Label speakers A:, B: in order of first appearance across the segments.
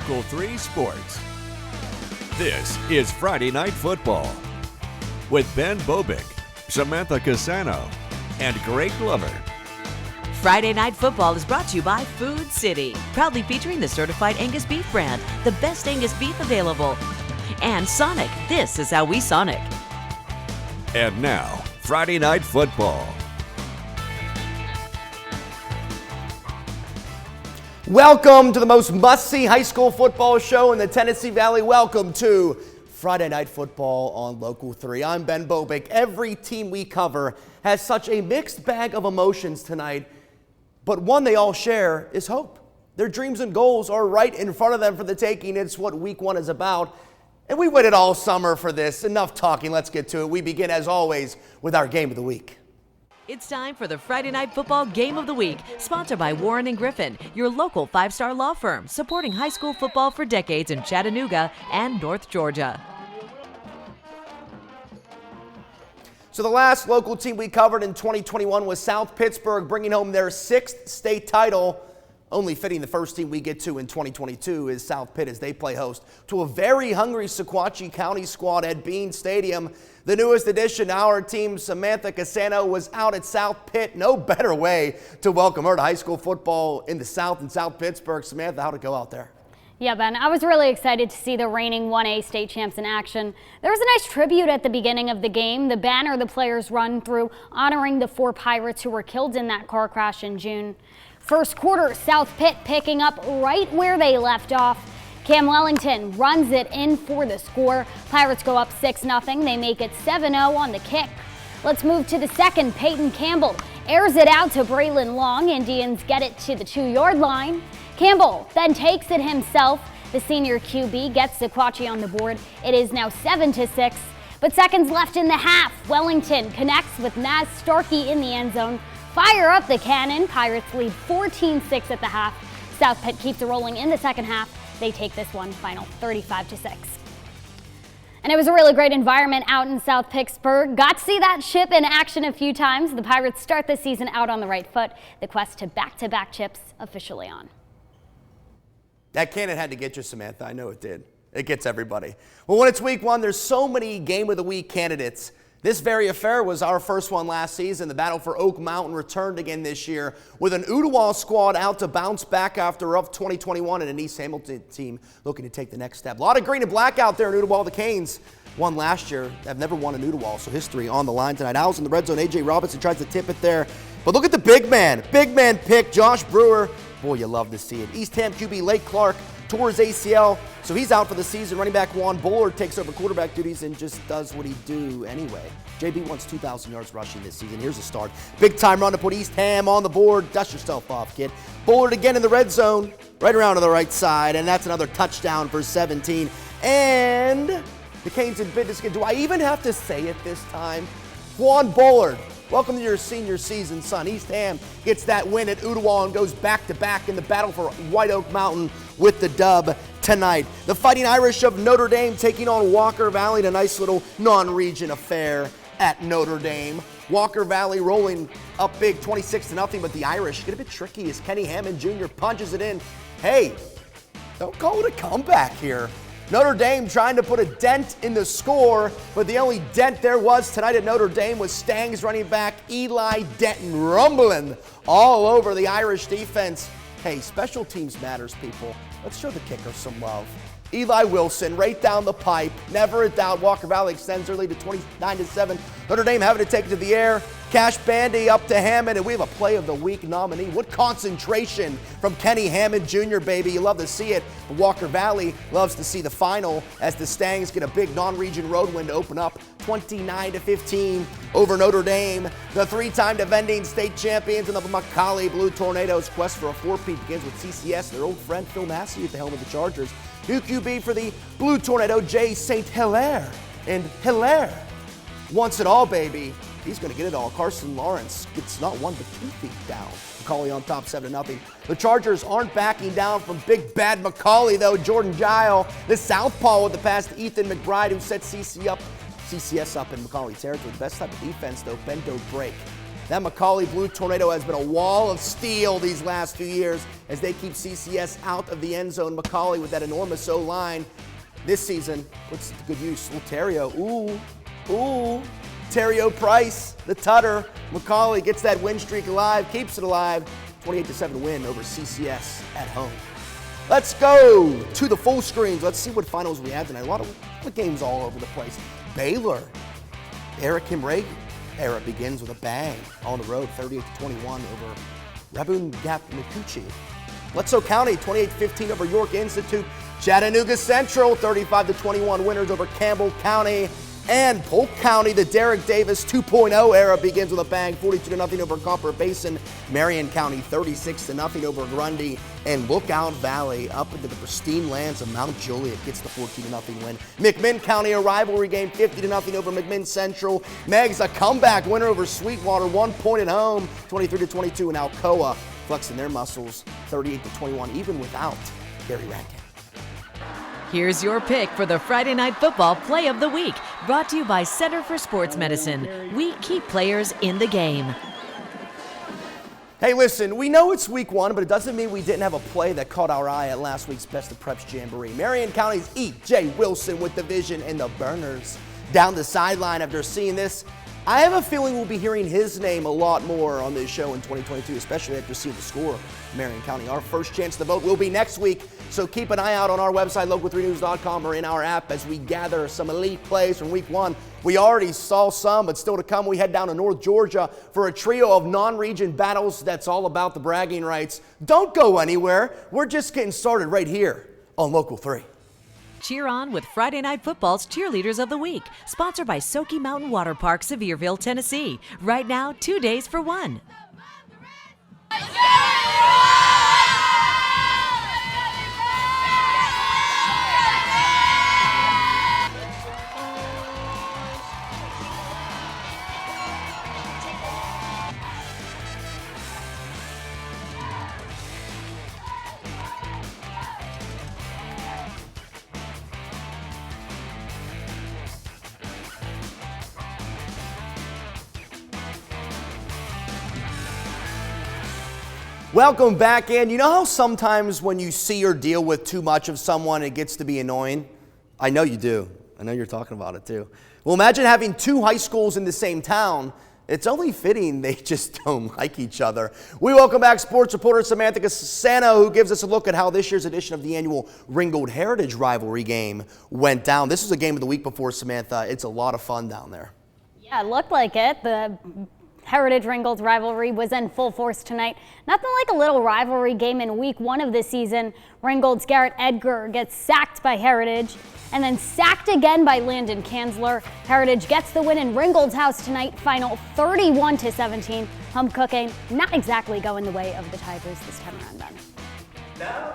A: Local 3 Sports. This is Friday Night Football with Ben Bobick, Samantha Casano, and Greg Glover.
B: Friday Night Football is brought to you by Food City, proudly featuring the certified Angus beef brand, the best Angus beef available. And Sonic, this is how we Sonic.
A: And now, Friday Night Football.
C: Welcome to the most must-see high school football show in the Tennessee Valley. Welcome to Friday Night Football on Local 3. I'm Ben Bobick. Every team we cover has such a mixed bag of emotions tonight, but one they all share is hope. Their dreams and goals are right in front of them for the taking. It's what week one is about. And we waited all summer for this. Enough talking. Let's get to it. We begin, as always, with our game of the week.
B: It's time for the Friday Night Football Game of the Week, sponsored by Warren & Griffin, your local five-star law firm, supporting high school football for decades in Chattanooga and North Georgia.
C: So the last local team we covered in 2021 was South Pittsburgh, bringing home their 6th state title. Only fitting the first team we get to in 2022 is South Pitt, as they play host to a very hungry Sequatchie County squad at Bean Stadium. The newest addition to our team, Samantha Casano, was out at South Pitt. No better way to welcome her to high school football in the South and South Pittsburgh. Samantha, how'd it go out there?
D: Yeah, Ben, I was really excited to see the reigning 1A state champs in action. There was a nice tribute at the beginning of the game. The banner the players run through honoring the 4 Pirates who were killed in that car crash in June. First quarter, South Pitt picking up right where they left off. Cam Wellington runs it in for the score. Pirates go up 6-0. They make it 7-0 on the kick. Let's move to the second. Peyton Campbell airs it out to Braylon Long. Indians get it to the 2-yard line. Campbell then takes it himself. The senior QB gets Sequatchie on the board. It is now 7-6. But seconds left in the half. Wellington connects with Naz Starkey in the end zone. Fire up the cannon. Pirates lead 14-6 at the half. South Pitt keeps it rolling in the second half. They take this one final 35-6. And it was a really great environment out in South Pittsburgh. Got to see that ship in action a few times. The Pirates start the season out on the right foot. The quest to back-to-back chips officially on.
C: That cannon had to get you, Samantha. I know it did. It gets everybody. Well, when it's week one, there's so many Game of the Week candidates. This very affair was our first one last season. The battle for Oak Mountain returned again this year with an Ooltewah squad out to bounce back after a rough 2021 and an East Hamilton team looking to take the next step. A lot of green and black out there in Ooltewah. The Canes won last year. They've never won in Ooltewah, so history on the line tonight. Owls in the red zone. A.J. Robinson tries to tip it there. But look at the big man. Big man pick, Josh Brewer. Boy, you love to see it. East Ham QB Lake Clark tore his ACL, so he's out for the season. Running back Juan Bullard takes over quarterback duties and just does what he do anyway. JB wants 2,000 yards rushing this season. Here's a start. Big time run to put East Ham on the board. Dust yourself off, kid. Bullard again in the red zone, right around to the right side, and that's another touchdown for 17. And the Canes in business. Do I even have to say it this time? Juan Bullard, welcome to your senior season, son. East Ham gets that win at Ooltewah and goes back-to-back in the battle for White Oak Mountain with the dub tonight. The Fighting Irish of Notre Dame taking on Walker Valley in a nice little non-region affair at Notre Dame. Walker Valley rolling up big 26-0, but the Irish get a bit tricky as Kenny Hammond Jr. punches it in. Hey, don't call it a comeback here. Notre Dame trying to put a dent in the score, but the only dent there was tonight at Notre Dame was Stangs running back Eli Denton rumbling all over the Irish defense. Hey, special teams matters, people. Let's show the kicker some love. Eli Wilson right down the pipe. Never a doubt. Walker Valley extends their lead to 29-7. Notre Dame having to take it to the air. Cash Bandy up to Hammond, and we have a Play of the Week nominee. What concentration from Kenny Hammond Jr., baby. You love to see it. But Walker Valley loves to see the final as the Stangs get a big non-region road win to open up 29-15 over Notre Dame. The 3-time defending state champions and the Macaulay Blue Tornadoes' quest for a 4-peat begins with CCS, their old friend Phil Massey at the helm of the Chargers. New QB for the Blue Tornado, Jay St. Hilaire. And Hilaire wants it all, baby. He's going to get it all. Carson Lawrence gets not 1 but 2 feet down. Macaulay on top 7-0. The Chargers aren't backing down from big bad Macaulay, though. Jordan Gile, the southpaw with the pass to Ethan McBride, who set CCS up in Macaulay territory. The best type of defense, though, bend don't break. That Macaulay Blue Tornado has been a wall of steel these last few years as they keep CCS out of the end zone. Macaulay with that enormous O-line this season puts it to good use. Terrio, ooh. Terrio Price, the Tutter. Macaulay gets that win streak alive, keeps it alive. 28-7 win over CCS at home. Let's go to the full screens. Let's see what finals we have tonight. A lot of games all over the place. Baylor, Eric Kimbrey. Era begins with a bang on the road, 38-21 over Rabun Gap Mikuchi. Bledsoe County, 28-15 over York Institute. Chattanooga Central, 35-21 winners over Campbell County. And Polk County, the Derek Davis 2.0 era begins with a bang, 42-0 over Copper Basin. Marion County, 36-0 over Grundy. And Lookout Valley up into the pristine lands of Mount Juliet gets the 14-0 win. McMinn County, a rivalry game, 50-0 over McMinn Central. Megs, a comeback winner over Sweetwater, 1 point at home, 23-22. And Alcoa flexing their muscles, 38-21, even without Gary Rankin.
B: Here's your pick for the Friday Night Football Play of the Week, brought to you by Center for Sports Medicine. We keep players in the game.
C: Hey, listen, we know it's week one, but it doesn't mean we didn't have a play that caught our eye at last week's Best of Preps Jamboree. Marion County's E.J. Wilson with the vision and the burners down the sideline after seeing this. I have a feeling we'll be hearing his name a lot more on this show in 2022, especially after seeing the score of Marion County. Our first chance to vote will be next week, so keep an eye out on our website, local3news.com, or in our app as we gather some elite plays from week one. We already saw some, but still to come. We head down to North Georgia for a trio of non-region battles that's all about the bragging rights. Don't go anywhere. We're just getting started right here on Local 3.
B: Cheer on with Friday Night Football's Cheerleaders of the Week, sponsored by Soaky Mountain Water Park, Sevierville, Tennessee. Right now, 2 days for one.
C: Welcome back in. You know how sometimes when you see or deal with too much of someone, it gets to be annoying? I know you do. I know you're talking about it too. Well, imagine having two high schools in the same town. It's only fitting they just don't like each other. We welcome back sports reporter Samantha Casano, who gives us a look at how this year's edition of the annual Ringgold Heritage Rivalry game went down. This was a game of the week before, Samantha. It's a lot of fun down there.
D: Yeah, it looked like it. The Heritage Ringgold rivalry was in full force tonight. Nothing like a little rivalry game in week one of the season. Ringgold's Garrett Edgar gets sacked by Heritage and then sacked again by Landon Kanzler. Heritage gets the win in Ringgold's house tonight, final 31-17. Home cooking not exactly going the way of the Tigers this time around, Ben.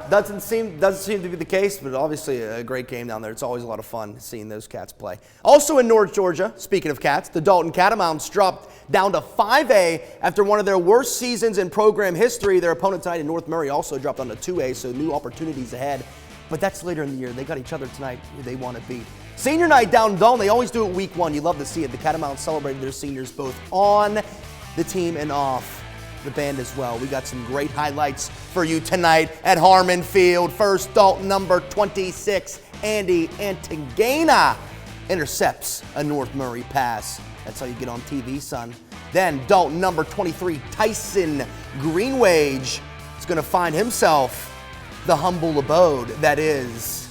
C: Doesn't seem to be the case, but obviously a great game down there. It's always a lot of fun seeing those Cats play. Also in North Georgia, speaking of Cats, the Dalton Catamounts dropped down to 5A after one of their worst seasons in program history. Their opponent tonight in North Murray also dropped down to 2A, so new opportunities ahead. But that's later in the year. They got each other tonight who they want to beat. Senior night down in Dalton, they always do it week one. You love to see it. The Catamounts celebrated their seniors both on the team and off the band as well. We got some great highlights for you tonight at Harmon Field. First, Dalton number 26, Andy Antagana, intercepts a North Murray pass. That's how you get on TV, son. Then Dalton number 23, Tyson Greenwage, is going to find himself the humble abode that is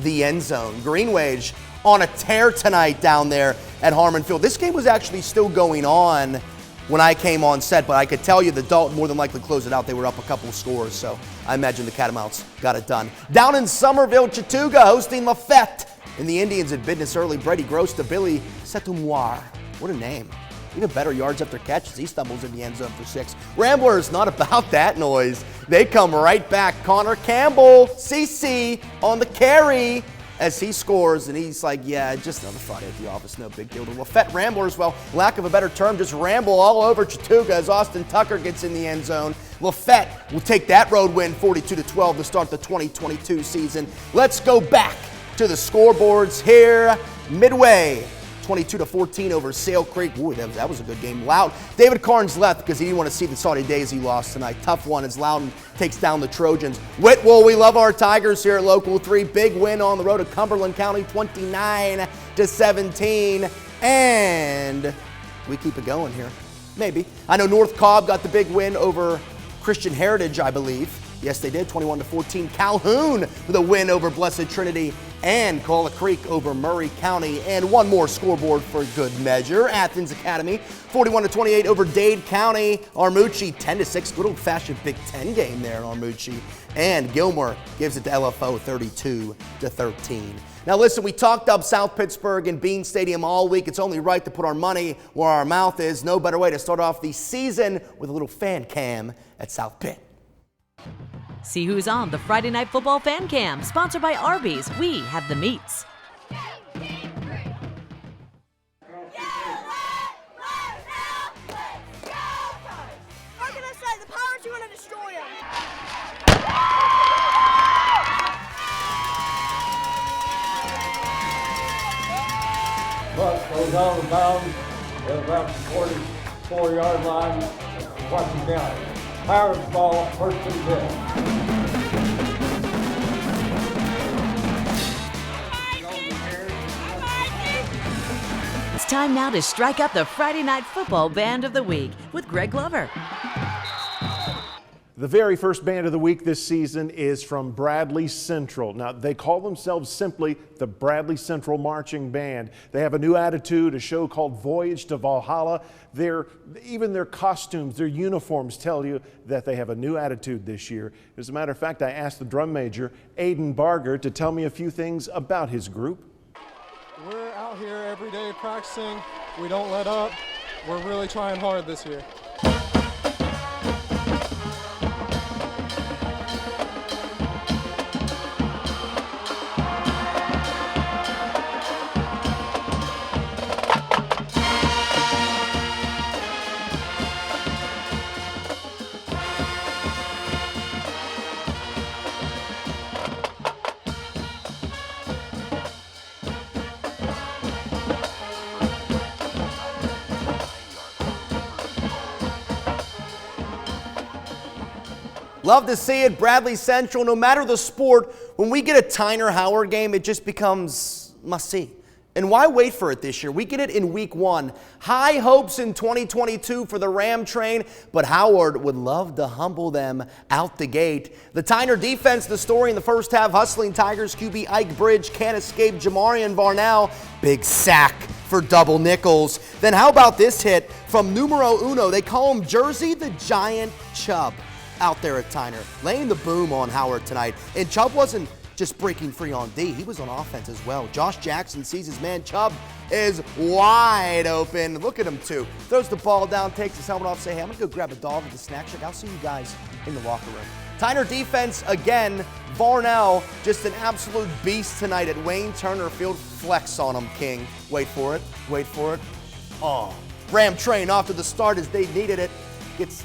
C: the end zone. Greenwage on a tear tonight down there at Harmon Field. This game was actually still going on when I came on set, but I could tell you the Dalton more than likely closed it out. They were up a couple of scores, so I imagine the Catamounts got it done. Down in Somerville, Chattooga hosting Lafette, and the Indians at business early. Brady Gross to Billy Setumoir. What a name. Even better yards after catch as he stumbles in the end zone for 6. Ramblers, not about that noise. They come right back. Connor Campbell, CC on the carry as he scores, and he's like, yeah, just another Friday at the office, no big deal. The Lafette Ramblers, well, lack of a better term, just ramble all over Chattooga as Austin Tucker gets in the end zone. Lafette will take that road win 42-12 to start the 2022 season. Let's go back to the scoreboards here. Midway, 22-14 over Sale Creek. Ooh, that was a good game. David Carnes left because he didn't want to see the SODDY Daisy loss tonight. Tough one as Loudon takes down the Trojans. Whitwell, we love our Tigers here at Local 3. Big win on the road at Cumberland County, 29-17. And we keep it going here. Maybe. I know North Cobb got the big win over Christian Heritage, I believe. Yes, they did, 21-14. Calhoun with a win over Blessed Trinity, and Colla Creek over Murray County. And one more scoreboard for good measure. Athens Academy, 41-28 over Dade County. Armucci, 10-6. Good old-fashioned Big Ten game there in Armucci. And Gilmore gives it to LFO, 32-13. Now listen, we talked up South Pittsburgh and Bean Stadium all week. It's only right to put our money where our mouth is. No better way to start off the season with a little fan cam at South Pitt.
B: See who's on the Friday Night Football Fan Cam, sponsored by Arby's. We have the meats.
E: Buck goes out of bounds at about the 44-yard line. Washington County. Pirates ball, first and 10.
B: It's time now to strike up the Friday Night Football Band of the Week with Greg Glover.
F: The very first band of the week this season is from Bradley Central. Now, they call themselves simply the Bradley Central Marching Band. They have a new attitude, a show called Voyage to Valhalla. Even their costumes, their uniforms tell you that they have a new attitude this year. As a matter of fact, I asked the drum major, Aiden Barger, to tell me a few things about his group.
G: We're out here every day practicing. We don't let up. We're really trying hard this year.
C: Love to see it. Bradley Central, no matter the sport, when we get a Tyner Howard game, it just becomes must-see. And why wait for it this year? We get it in week 1. High hopes in 2022 for the Ram train, but Howard would love to humble them out the gate. The Tyner defense, the story in the first half, hustling Tigers QB Ike Bridge can't escape Jamarian Varnell. Big sack for double nickels. Then how about this hit from numero uno? They call him Jersey the Giant Chubb out there at Tyner, laying the boom on Howard tonight. And Chubb wasn't just breaking free on D, he was on offense as well. Josh Jackson sees his man. Chubb is wide open. Look at him too. Throws the ball down, takes his helmet off, say, hey, I'm gonna go grab a dog at the snack shack. I'll see you guys in the locker room. Tyner defense again. Varnell, just an absolute beast tonight at Wayne Turner Field. Flex on him, King. Wait for it, wait for it. Oh, Ram train off to the start as they needed it. Gets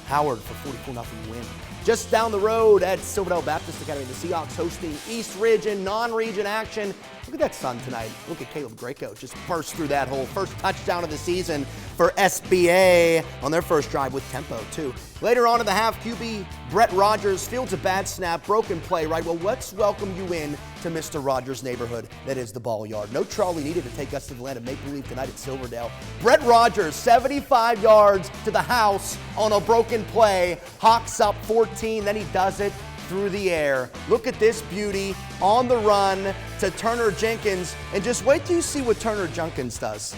C: Howard for 44-0 win. Just down the road at Silverdale Baptist Academy, the Seahawks hosting East Ridge in non-region action. Look at that sun tonight. Look at Caleb Greco just burst through that hole. First touchdown of the season for SBA on their first drive with tempo, too. Later on in the half, QB Brett Rogers fields a bad snap, broken play, right? Well, let's welcome you in to Mr. Rogers' neighborhood. That is the ball yard. No trolley needed to take us to the land of make-believe tonight at Silverdale. Brett Rogers, 75 yards to the house on a broken play. Hawks up 14, then he does it through the air. Look at this beauty on the run to Turner Jenkins, and just wait till you see what Turner Jenkins does.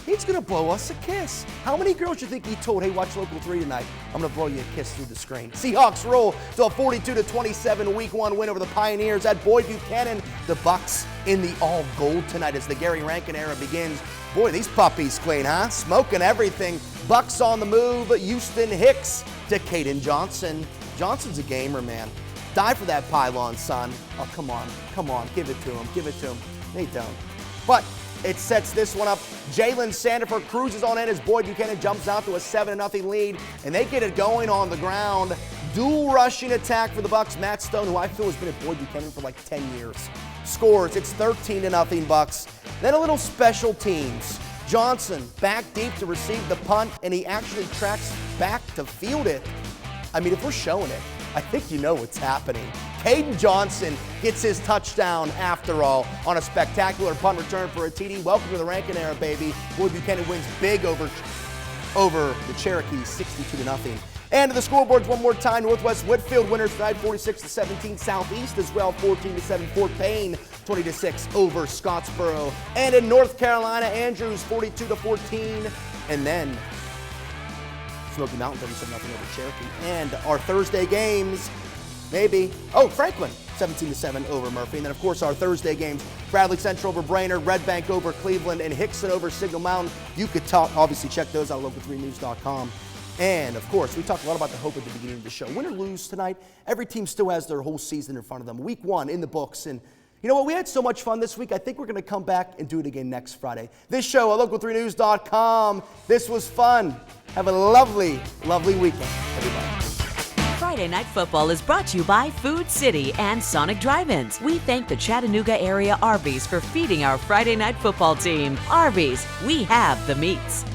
C: He's gonna blow us a kiss. How many girls do you think he told, hey, watch Local 3 tonight? I'm gonna blow you a kiss through the screen. Seahawks roll to a 42-27 Week 1 win over the Pioneers at Boyd Buchanan. The Bucks in the all gold tonight as the Gary Rankin era begins. Boy, these puppies clean, huh? Smoking everything. Bucks on the move. Houston Hicks to Caden Johnson. Johnson's a gamer, man. Die for that pylon, son. Oh, come on, give it to him, give it to him. They don't. But it sets this one up. Jalen Sandiford cruises on in as Boyd Buchanan jumps out to a 7-0 lead, and they get it going on the ground. Dual rushing attack for the Bucks. Matt Stone, who I feel has been at Boyd Buchanan for like 10 years, scores. It's 13-0 Bucks. Then a little special teams. Johnson back deep to receive the punt, and he actually tracks back to field it. I mean, if we're showing it, I think you know what's happening. Caden Johnson gets his touchdown after all on a spectacular punt return for a TD. Welcome to the Rankin era, baby. Boy Buchanan wins big over the Cherokees, 62-0. And to the scoreboards one more time, Northwest Whitfield winners tonight, 46-17. Southeast as well, 14-7. Fort Payne, 20-6 over Scottsboro. And in North Carolina, Andrews, 42-14. And then Smoky Mountain, 37-0 over Cherokee. And our Thursday games, maybe. Oh, Franklin, 17-7 over Murphy. And then, of course, our Thursday games, Bradley Central over Brainerd, Red Bank over Cleveland, and Hickson over Signal Mountain. You could obviously check those out at local3news.com. And, of course, we talked a lot about the hope at the beginning of the show. Win or lose tonight, every team still has their whole season in front of them. Week 1 in the books. And you know what? We had so much fun this week. I think we're going to come back and do it again next Friday. This show at local3news.com. This was fun. Have a lovely, lovely weekend, everybody.
B: Friday Night Football is brought to you by Food City and Sonic Drive-Ins. We thank the Chattanooga area Arby's for feeding our Friday Night Football team. Arby's, we have the meats.